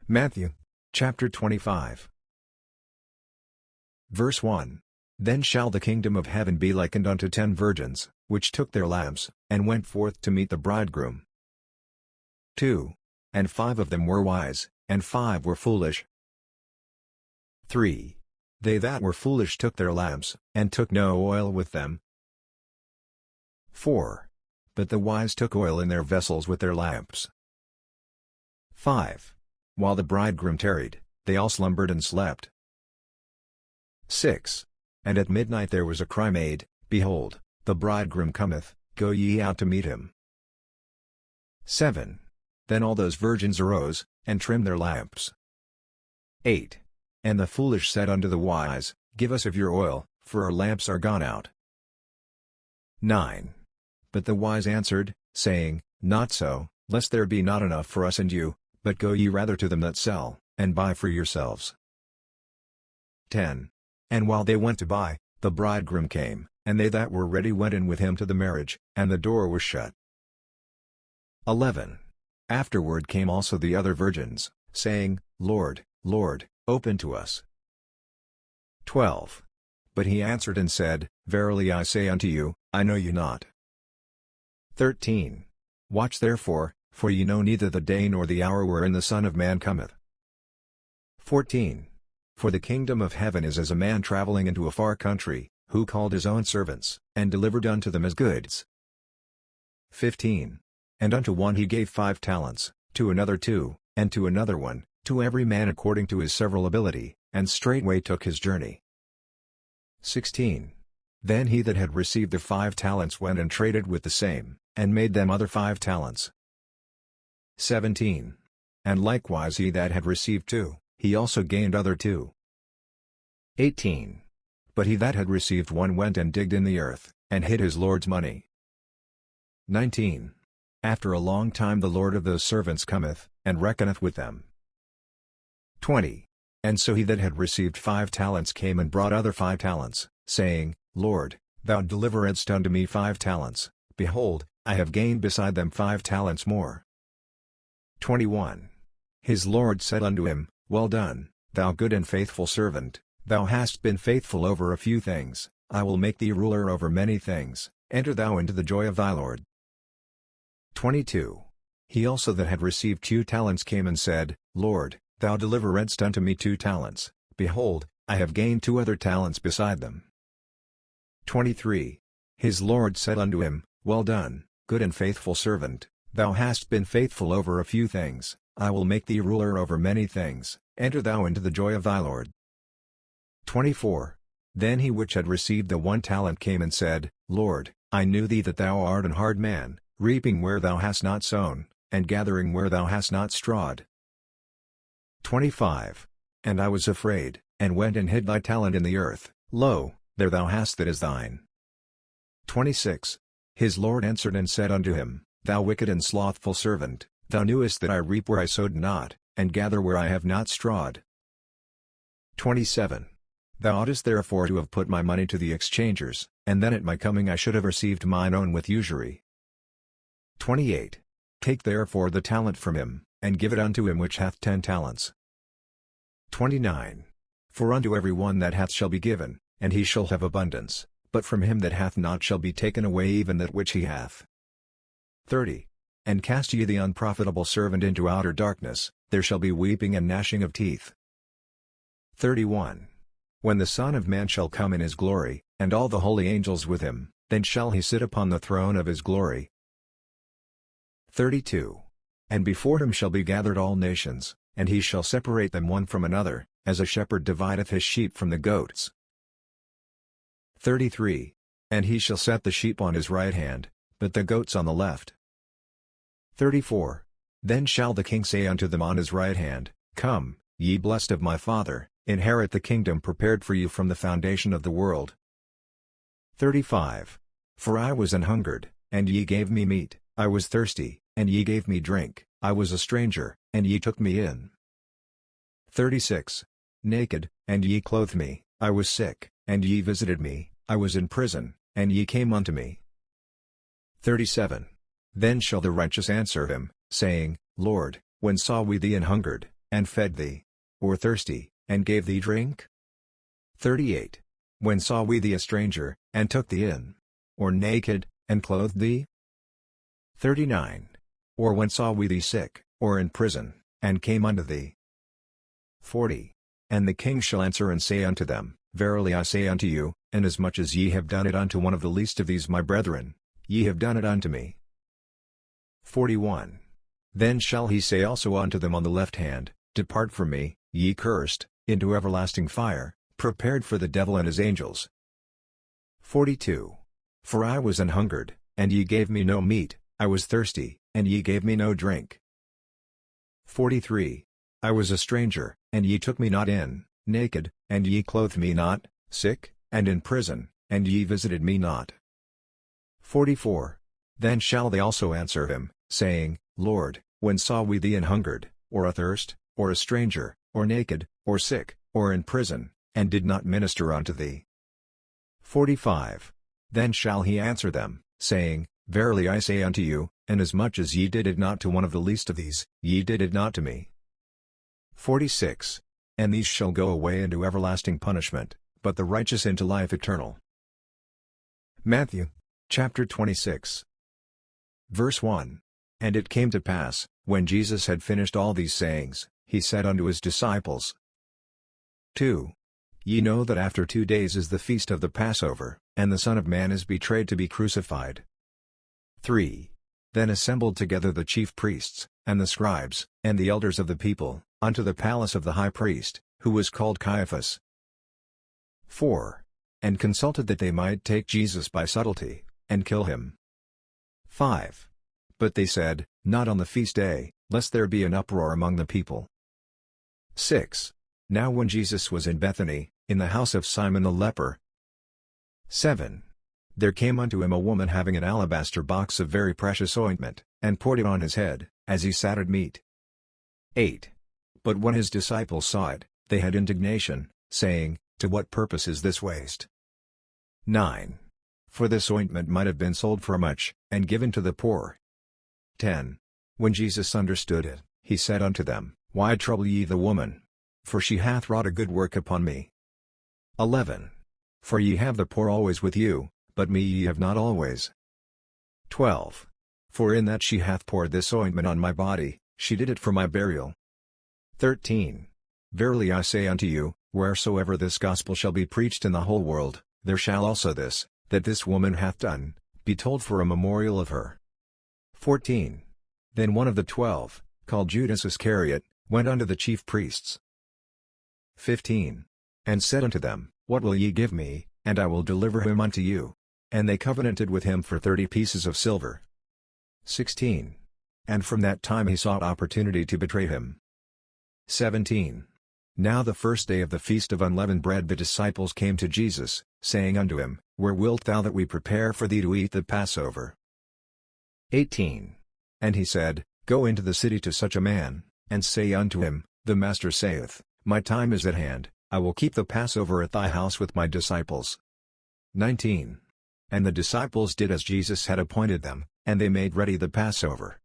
Matthew, chapter 25. Verse 1. Then shall the kingdom of heaven be likened unto 10 virgins, which took their lamps, and went forth to meet the bridegroom. 2. And 5 of them were wise, and 5 were foolish. 3. They that were foolish took their lamps, and took no oil with them. 4. But the wise took oil in their vessels with their lamps. 5. While the bridegroom tarried, they all slumbered and slept. 6. And at midnight there was a cry made, Behold, the bridegroom cometh, go ye out to meet him. 7. Then all those virgins arose, and trimmed their lamps. 8. And the foolish said unto the wise, Give us of your oil, for our lamps are gone out. 9. But the wise answered, saying, Not so, lest there be not enough for us and you, but go ye rather to them that sell, and buy for yourselves. 10. And while they went to buy, the bridegroom came, and they that were ready went in with him to the marriage, and the door was shut. 11. Afterward came also the other virgins, saying, Lord, Lord, open to us. 12. But he answered and said, Verily I say unto you, I know you not. 13. Watch therefore, for ye know neither the day nor the hour wherein the Son of Man cometh. 14. For the kingdom of heaven is as a man traveling into a far country, who called his own servants, and delivered unto them his goods. 15. And unto one he gave 5 talents, to another 2, and to another 1, to every man according to his several ability, and straightway took his journey. 16. Then he that had received the 5 talents went and traded with the same, and made them other 5 talents. 17. And likewise he that had received 2, he also gained other 2. 18. But he that had received 1 went and digged in the earth, and hid his Lord's money. 19. After a long time the Lord of those servants cometh, and reckoneth with them. 20. And so he that had received 5 talents came and brought other 5 talents, saying, Lord, thou deliveredst unto me 5 talents, behold, I have gained beside them 5 talents more. 21. His Lord said unto him, Well done, thou good and faithful servant, thou hast been faithful over a few things, I will make thee ruler over many things, enter thou into the joy of thy Lord. 22. He also that had received 2 talents came and said, Lord, thou deliveredst unto me 2 talents, behold, I have gained 2 other talents beside them. 23. His Lord said unto him, Well done, good and faithful servant, thou hast been faithful over a few things, I will make thee ruler over many things, enter thou into the joy of thy Lord. 24. Then he which had received the 1 talent came and said, Lord, I knew thee that thou art an hard man, reaping where thou hast not sown, and gathering where thou hast not strawed. 25. And I was afraid, and went and hid thy talent in the earth, lo, there thou hast that is thine. 26. His Lord answered and said unto him, Thou wicked and slothful servant, thou knewest that I reap where I sowed not, and gather where I have not strawed. 27. Thou oughtest therefore to have put my money to the exchangers, and then at my coming I should have received mine own with usury. 28. Take therefore the talent from him, and give it unto him which hath 10 talents. 29. For unto every one that hath shall be given, and he shall have abundance, but from him that hath not shall be taken away even that which he hath. 30. And cast ye the unprofitable servant into outer darkness, there shall be weeping and gnashing of teeth. 31. When the Son of Man shall come in his glory, and all the holy angels with him, then shall he sit upon the throne of his glory. 32. And before him shall be gathered all nations, and he shall separate them one from another, as a shepherd divideth his sheep from the goats. 33. And he shall set the sheep on his right hand, but the goats on the left. 34. Then shall the king say unto them on his right hand, Come, ye blessed of my Father, inherit the kingdom prepared for you from the foundation of the world. 35. For I was an hungered, and ye gave me meat, I was thirsty, and ye gave me drink, I was a stranger, and ye took me in. 36. Naked, and ye clothed me, I was sick, and ye visited me, I was in prison, and ye came unto me. 37. Then shall the righteous answer him, saying, Lord, when saw we thee an hungered, and fed thee? Or thirsty, and gave thee drink? 38. When saw we thee a stranger, and took thee in? Or naked, and clothed thee? 39. Or when saw we thee sick, or in prison, and came unto thee? 40. And the king shall answer and say unto them, Verily I say unto you, inasmuch as ye have done it unto one of the least of these my brethren, ye have done it unto me. 41. Then shall he say also unto them on the left hand, Depart from me, ye cursed, into everlasting fire, prepared for the devil and his angels. 42. For I was an hungered, and ye gave me no meat, I was thirsty, and ye gave me no drink. 43. I was a stranger, and ye took me not in, naked, and ye clothed me not, sick, and in prison, and ye visited me not. 44. Then shall they also answer him, saying, Lord, when saw we thee an hungered, or athirst, or a stranger, or naked, or sick, or in prison, and did not minister unto thee? 45. Then shall he answer them, saying, Verily I say unto you, inasmuch as ye did it not to one of the least of these, ye did it not to me. 46. And these shall go away into everlasting punishment, but the righteous into life eternal. Matthew, chapter 26. Verse 1. And it came to pass, when Jesus had finished all these sayings, he said unto his disciples, 2. Ye know that after 2 days is the feast of the Passover, and the Son of Man is betrayed to be crucified. 3. Then assembled together the chief priests, and the scribes, and the elders of the people, unto the palace of the high priest, who was called Caiaphas. 4. And consulted that they might take Jesus by subtlety, and kill him. 5. But they said, Not on the feast day, lest there be an uproar among the people. 6. Now when Jesus was in Bethany, in the house of Simon the leper. 7. There came unto him a woman having an alabaster box of very precious ointment, and poured it on his head, as he sat at meat. 8. But when his disciples saw it, they had indignation, saying, To what purpose is this waste? 9. For this ointment might have been sold for much, and given to the poor. 10. When Jesus understood it, he said unto them, Why trouble ye the woman? For she hath wrought a good work upon me. 11. For ye have the poor always with you, but me ye have not always. 12. For in that she hath poured this ointment on my body, she did it for my burial. 13. Verily I say unto you, wheresoever this gospel shall be preached in the whole world, there shall also this, that this woman hath done, be told for a memorial of her. 14. Then one of the 12, called Judas Iscariot, went unto the chief priests. 15. And said unto them, What will ye give me, and I will deliver him unto you? And they covenanted with him for 30 pieces of silver. 16. And from that time he sought opportunity to betray him. 17. Now the first day of the feast of unleavened bread the disciples came to Jesus, saying unto him, Where wilt thou that we prepare for thee to eat the Passover? 18. And he said, Go into the city to such a man, and say unto him, The Master saith, My time is at hand, I will keep the Passover at thy house with my disciples. 19. And the disciples did as Jesus had appointed them, and they made ready the Passover.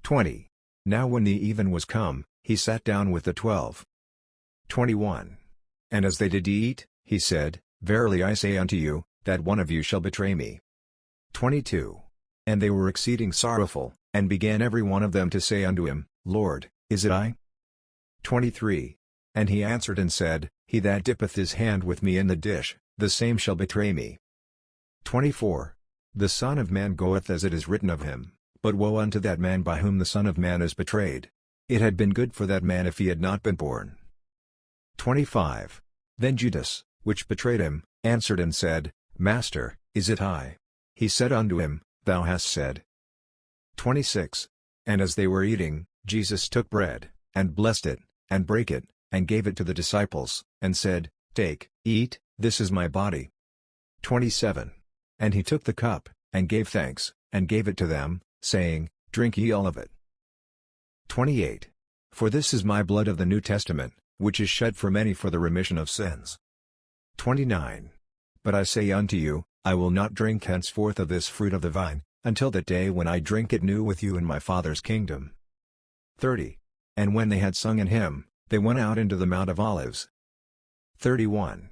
20. Now when the even was come, he sat down with the 12. 21. And as they did eat, he said, Verily I say unto you, that one of you shall betray me. 22. And they were exceeding sorrowful, and began every one of them to say unto him, Lord, is it I? 23. And he answered and said, He that dippeth his hand with me in the dish, the same shall betray me. 24. The Son of Man goeth as it is written of him, but woe unto that man by whom the Son of Man is betrayed. It had been good for that man if he had not been born. 25. Then Judas, which betrayed him, answered and said, Master, is it I? He said unto him, Thou hast said. 26. And as they were eating, Jesus took bread, and blessed it, and brake it, and gave it to the disciples, and said, Take, eat, this is my body. 27. And he took the cup, and gave thanks, and gave it to them, saying, Drink ye all of it. 28. For this is my blood of the New Testament, which is shed for many for the remission of sins. 29. But I say unto you, I will not drink henceforth of this fruit of the vine, until that day when I drink it new with you in my Father's kingdom. 30. And when they had sung an hymn, they went out into the Mount of Olives. 31.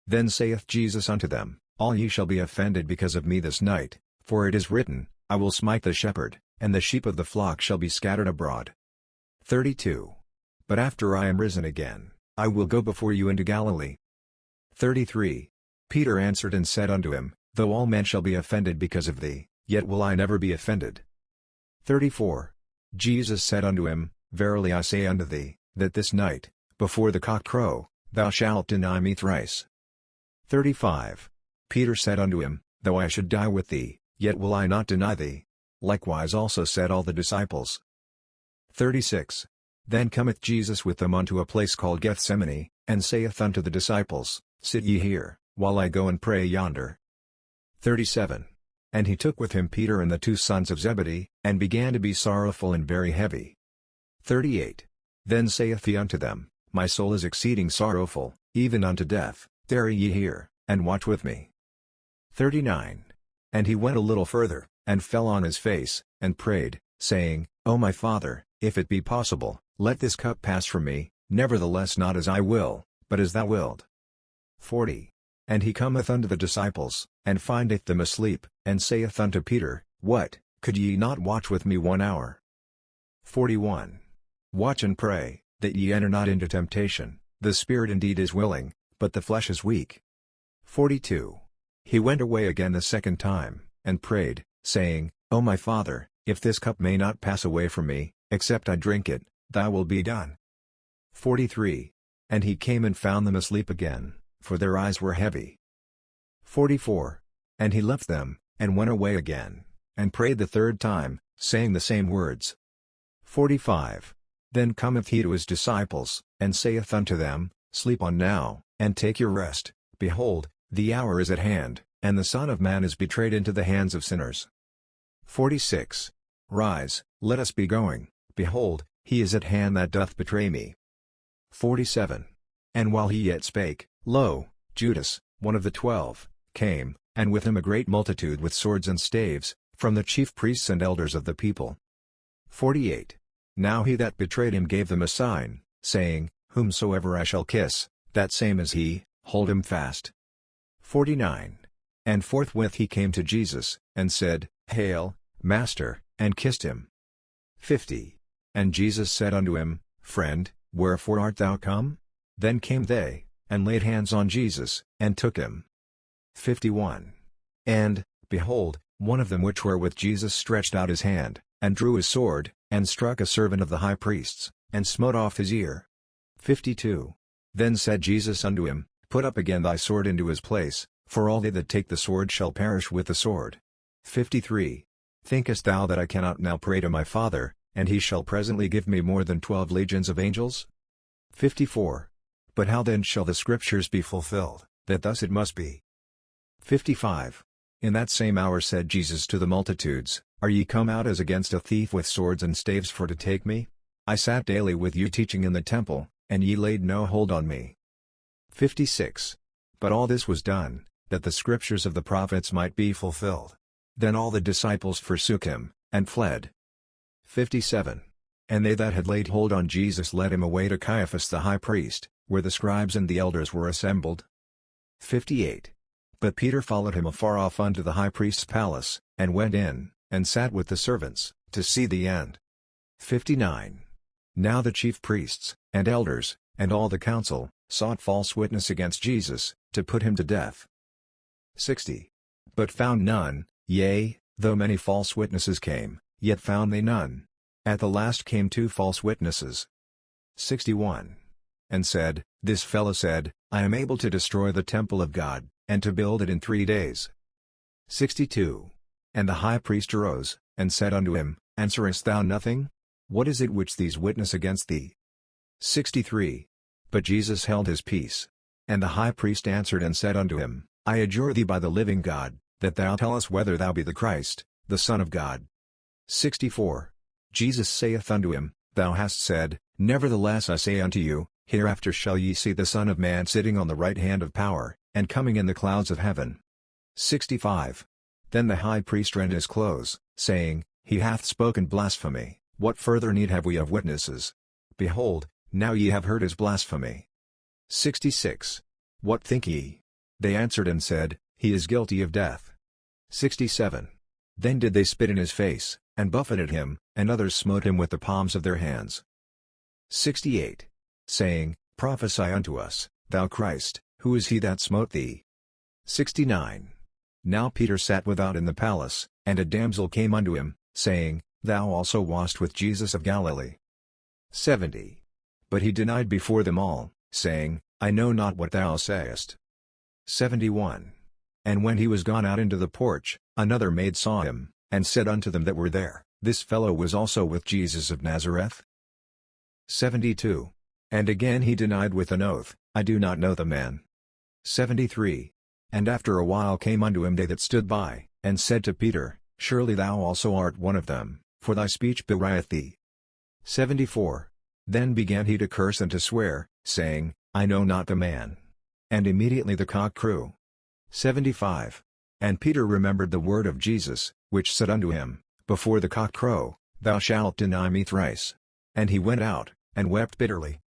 Then saith Jesus unto them, All ye shall be offended because of me this night, for it is written, I will smite the shepherd, and the sheep of the flock shall be scattered abroad. 32. But after I am risen again, I will go before you into Galilee. 33. Peter answered and said unto him, Though all men shall be offended because of thee, yet will I never be offended. 34. Jesus said unto him, Verily I say unto thee, that this night, before the cock crow, thou shalt deny me thrice. 35. Peter said unto him, Though I should die with thee, yet will I not deny thee. Likewise also said all the disciples. 36. Then cometh Jesus with them unto a place called Gethsemane, and saith unto the disciples, Sit ye here, while I go and pray yonder. 37. And he took with him Peter and the 2 sons of Zebedee, and began to be sorrowful and very heavy. 38. Then saith he unto them, My soul is exceeding sorrowful, even unto death, tarry ye here, and watch with me. 39. And he went a little further, and fell on his face, and prayed, saying, O my Father, if it be possible, let this cup pass from me, nevertheless not as I will, but as thou wilt. 40. And he cometh unto the disciples, and findeth them asleep, and saith unto Peter, What, could ye not watch with me 1 hour? 41. Watch and pray, that ye enter not into temptation, the spirit indeed is willing, but the flesh is weak. 42. He went away again the second time, and prayed, saying, O my Father, if this cup may not pass away from me, except I drink it, thy will be done. 43. And he came and found them asleep again, for their eyes were heavy. 44. And he left them, and went away again, and prayed the third time, saying the same words. 45. Then cometh he to his disciples, and saith unto them, Sleep on now, and take your rest, behold, the hour is at hand, and the Son of Man is betrayed into the hands of sinners. 46. Rise, let us be going, behold, he is at hand that doth betray me. 47. And while he yet spake, lo, Judas, one of the 12, came, and with him a great multitude with swords and staves, from the chief priests and elders of the people. 48. Now he that betrayed him gave them a sign, saying, Whomsoever I shall kiss, that same is he, hold him fast. 49. And forthwith he came to Jesus, and said, Hail, Master, and kissed him. 50. And Jesus said unto him, Friend, wherefore art thou come? Then came they, and laid hands on Jesus, and took him. 51. And, behold, one of them which were with Jesus stretched out his hand, and drew his sword, and struck a servant of the high priest's, and smote off his ear. 52. Then said Jesus unto him, Put up again thy sword into his place, for all they that take the sword shall perish with the sword. 53. Thinkest thou that I cannot now pray to my Father, and he shall presently give me more than 12 legions of angels? 54. But how then shall the Scriptures be fulfilled, that thus it must be? 55. In that same hour said Jesus to the multitudes, Are ye come out as against a thief with swords and staves for to take me? I sat daily with you teaching in the temple, and ye laid no hold on me. 56. But all this was done, that the Scriptures of the prophets might be fulfilled. Then all the disciples forsook him, and fled. 57. And they that had laid hold on Jesus led him away to Caiaphas the high priest, where the scribes and the elders were assembled. 58. But Peter followed him afar off unto the high priest's palace, and went in, and sat with the servants, to see the end. 59. Now the chief priests, and elders, and all the council, sought false witness against Jesus, to put him to death. 60. But found none, yea, though many false witnesses came, yet found they none. At the last came 2 false witnesses. 61. And said, This fellow said, I am able to destroy the temple of God, and to build it in 3 days. 62. And the high priest arose, and said unto him, Answerest thou nothing? What is it which these witness against thee? 63. But Jesus held his peace. And the high priest answered and said unto him, I adjure thee by the living God, that thou tell us whether thou be the Christ, the Son of God. 64. Jesus saith unto him, Thou hast said, Nevertheless I say unto you, hereafter shall ye see the Son of Man sitting on the right hand of power, and coming in the clouds of heaven. 65. Then the high priest rent his clothes, saying, He hath spoken blasphemy, what further need have we of witnesses? Behold, now ye have heard his blasphemy. 66. What think ye? They answered and said, He is guilty of death. 67. Then did they spit in his face, and buffeted him, and others smote him with the palms of their hands. 68. Saying, Prophesy unto us, thou Christ, who is he that smote thee? 69. Now Peter sat without in the palace, and a damsel came unto him, saying, Thou also wast with Jesus of Galilee. 70. But he denied before them all, saying, I know not what thou sayest. 71. And when he was gone out into the porch, another maid saw him, and said unto them that were there, This fellow was also with Jesus of Nazareth. 72. And again he denied with an oath, I do not know the man. 73. And after a while came unto him they that stood by, and said to Peter, Surely thou also art one of them, for thy speech belieth thee. 74. Then began he to curse and to swear, saying, I know not the man. And immediately the cock crew. 75. And Peter remembered the word of Jesus, which said unto him, Before the cock crow, thou shalt deny me thrice. And he went out, and wept bitterly.